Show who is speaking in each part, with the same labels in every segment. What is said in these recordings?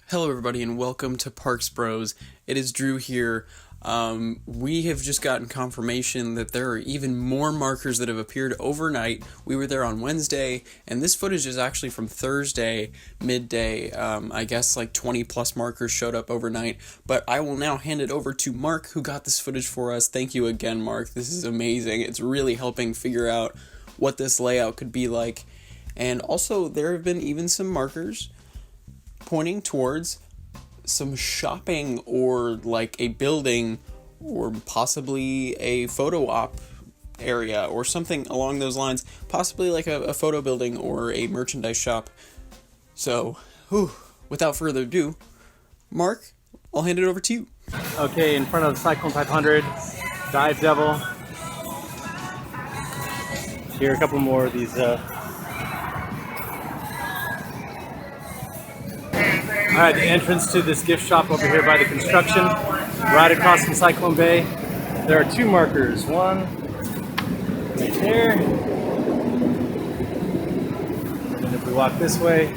Speaker 1: Hello everybody and welcome to Parks Bros. It is Drew here. We have just gotten confirmation that there are even more markers that have appeared overnight. We were there on Wednesday, and this footage is actually from Thursday, midday. I guess like 20 plus markers showed up overnight, but I will now hand it over to Mark, who got this footage for us. Thank you again, Mark. This is amazing. It's really helping figure out what this layout could be like. And also, there have been even some markers pointing towards some shopping or like a building or possibly a photo op area or something along those lines, possibly like a photo building or a merchandise shop. So, without further ado, Mark, I'll hand it over to you.
Speaker 2: Okay, in front of Cyclone 500, Dive Devil. Here are a couple more of these Alright, the entrance to this gift shop over here by the construction, right across from Cyclone Bay. There are two markers. One right there. And if we walk this way,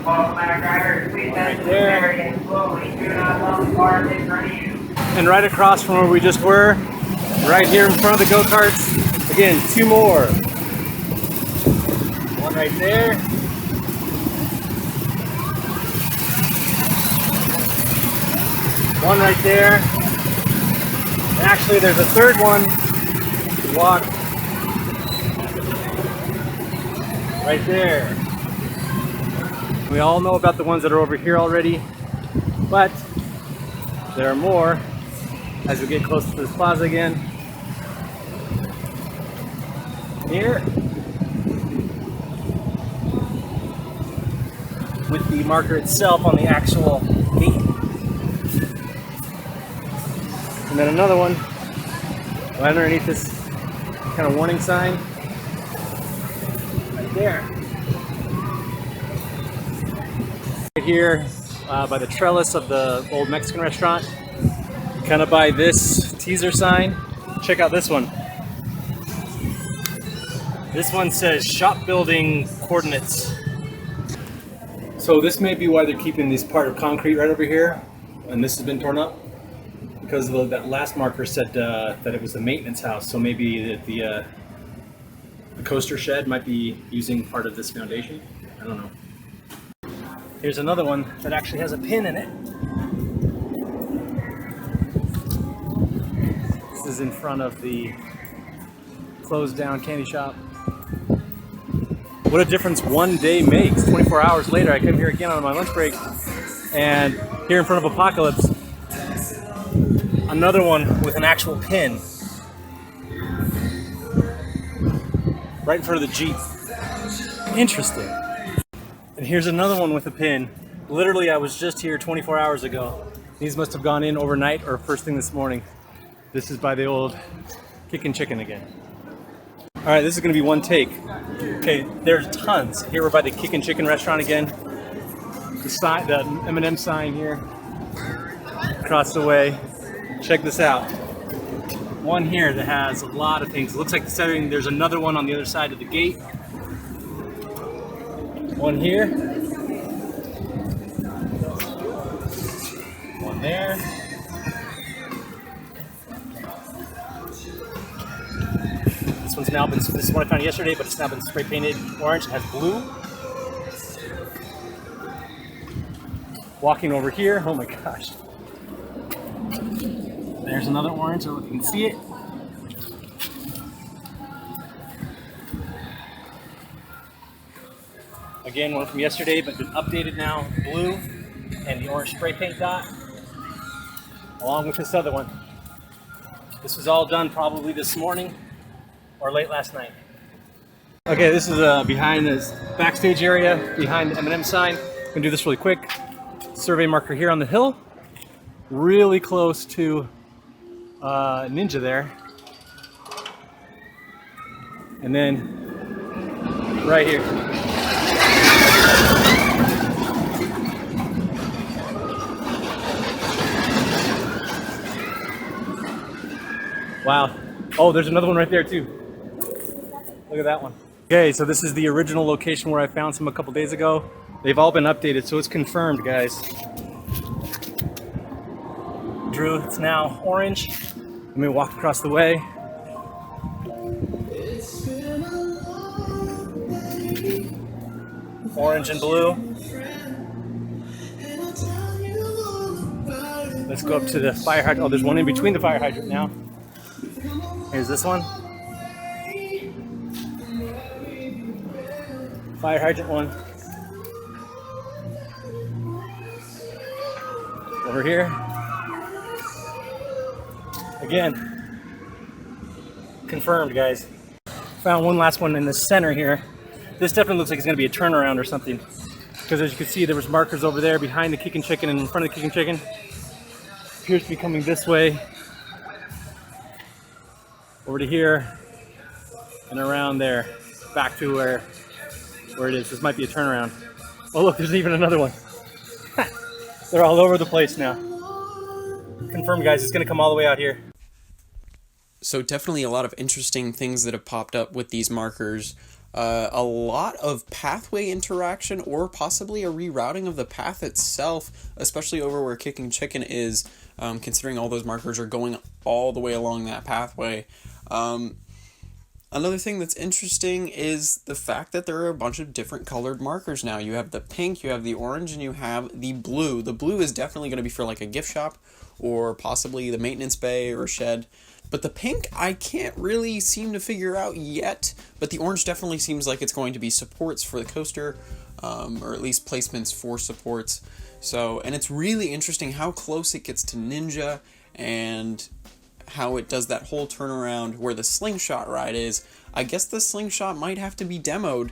Speaker 2: one right there. And right across from where we just were, right here in front of the go-karts, again, two more. One right there. One right there. And actually, there's a third one. Walk right there. We all know about the ones that are over here already, but there are more as we get closer to this plaza again. Here, with the marker itself on the actual gate. And then another one right underneath this kind of warning sign right there. Right here by the trellis of the old Mexican restaurant, kind of by this teaser sign. Check out this one. This one says shop building coordinates. So this may be why they're keeping this part of concrete right over here, and this has been torn up. Because that last marker said that it was the maintenance house, so maybe the coaster shed might be using part of this foundation. I don't know. Here's another one that actually has a pin in it. This is in front of the closed down candy shop. What a difference one day makes. 24 hours later, I come here again on my lunch break, and here in front of Apocalypse, another one with an actual pin right in front of the Jeep. Interesting. And here's another one with a pin. Literally, I was just here 24 hours ago. These must have gone in overnight or first thing this morning. This is by the old Kickin' Chicken again. All right, this is gonna be one take. Okay, there's tons. Here we're by the Kickin' Chicken restaurant again. The sign, the M&M sign here, across the way. Check this out. One here that has a lot of things. It looks like there's another one on the other side of the gate. One here. One there. This one's now been, this is one I found yesterday, but it's now been spray painted orange. It has blue. Walking over here, oh my gosh. There's another orange, so you can see it. Again, one from yesterday, but been updated now. Blue and the orange spray paint dot, along with this other one. This was all done probably this morning or late last night. Okay, this is behind this backstage area, behind the M&M sign. I'm gonna do this really quick. Survey marker here on the hill, really close to Ninja there, and then right here. Wow. Oh, there's another one right there too. Look at that one. Okay, so this is the original location where I found some a couple days ago. They've all been updated, so it's confirmed, guys. Drew, it's now orange. Let me walk across the way. Orange and blue. Let's go up to the fire hydrant. Oh, there's one in between the fire hydrant now. Here's this one. Fire hydrant one. Over here. Again. Confirmed, guys. Found one last one in the center here. This definitely looks like it's going to be a turnaround or something. Because as you can see, there was markers over there behind the Kickin' Chicken and in front of the Kickin' Chicken. Appears to be coming this way. Over to here. And around there. Back to where it is. This might be a turnaround. Oh look, there's even another one. They're all over the place now. Confirmed, guys, it's going to come all the way out here.
Speaker 1: So definitely a lot of interesting things that have popped up with these markers. A lot of pathway interaction or possibly a rerouting of the path itself, especially over where Kicking Chicken is, considering all those markers are going all the way along that pathway. Another thing that's interesting is the fact that there are a bunch of different colored markers now. You have the pink, you have the orange, and you have the blue. The blue is definitely going to be for like a gift shop or possibly the maintenance bay or shed. But the pink, I can't really seem to figure out yet. But the orange definitely seems like it's going to be supports for the coaster, or at least placements for supports. So, and it's really interesting how close it gets to Ninja and how it does that whole turnaround where the slingshot ride is. I guess the slingshot might have to be demoed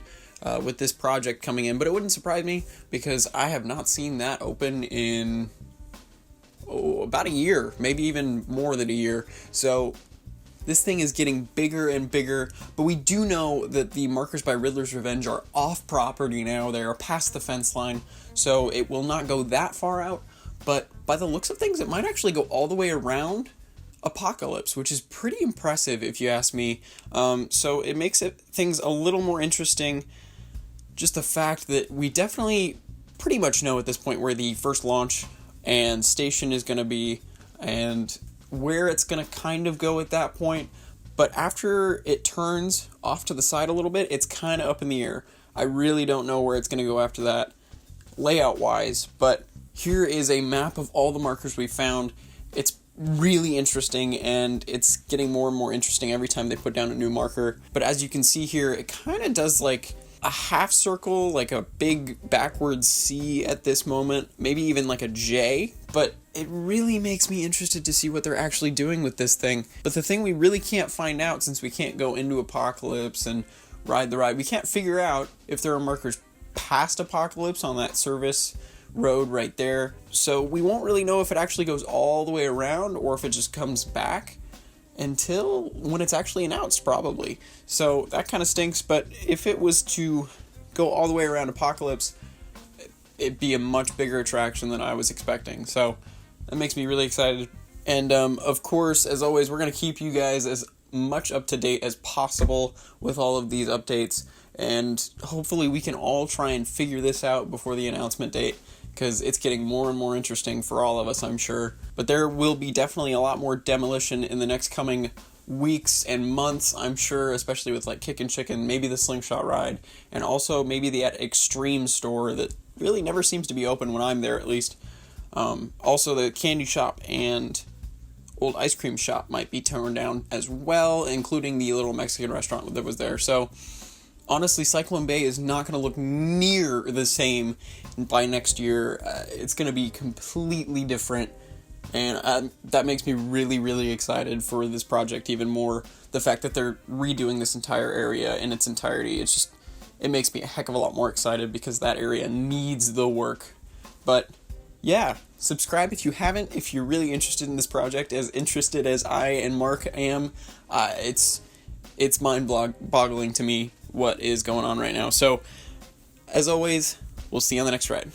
Speaker 1: with this project coming in, but it wouldn't surprise me because I have not seen that open in about a year, maybe even more than a year. So this thing is getting bigger and bigger, but we do know that the markers by Riddler's Revenge are off property now. They are past the fence line, so it will not go that far out, but by the looks of things, it might actually go all the way around Apocalypse, which is pretty impressive if you ask me. So it makes things a little more interesting. Just the fact that we definitely pretty much know at this point where the first launch and station is going to be and where it's going to kind of go at that point. But after it turns off to the side a little bit, it's kind of up in the air. I really don't know where it's going to go after that layout wise, but here is a map of all the markers we found. It's really interesting, and it's getting more and more interesting every time they put down a new marker. But as you can see here, it kind of does like a half circle, like a big backwards C at this moment, maybe even like a J, but it really makes me interested to see what they're actually doing with this thing. But the thing we really can't find out, since we can't go into Apocalypse and ride the ride, we can't figure out if there are markers past Apocalypse on that service road right there. So we won't really know if it actually goes all the way around or if it just comes back until when it's actually announced, probably. So that kind of stinks, but if it was to go all the way around Apocalypse, it'd be a much bigger attraction than I was expecting. So that makes me really excited. And of course, as always, we're going to keep you guys as much up to date as possible with all of these updates. And hopefully we can all try and figure this out before the announcement date, because it's getting more and more interesting for all of us, I'm sure. But there will be definitely a lot more demolition in the next coming weeks and months, I'm sure, especially with like Kickin' Chicken, maybe the Slingshot ride, and also maybe the Extreme store that really never seems to be open when I'm there, at least. Also the candy shop and old ice cream shop might be torn down as well, including the little Mexican restaurant that was there. So honestly, Cyclone Bay is not going to look near the same by next year. It's going to be completely different, and that makes me really, really excited for this project even more. The fact that they're redoing this entire area in its entirety, it makes me a heck of a lot more excited because that area needs the work. But yeah, subscribe if you haven't, if you're really interested in this project, as interested as I and Mark am. It's mind-boggling to me what is going on right now. So, as always, we'll see you on the next ride.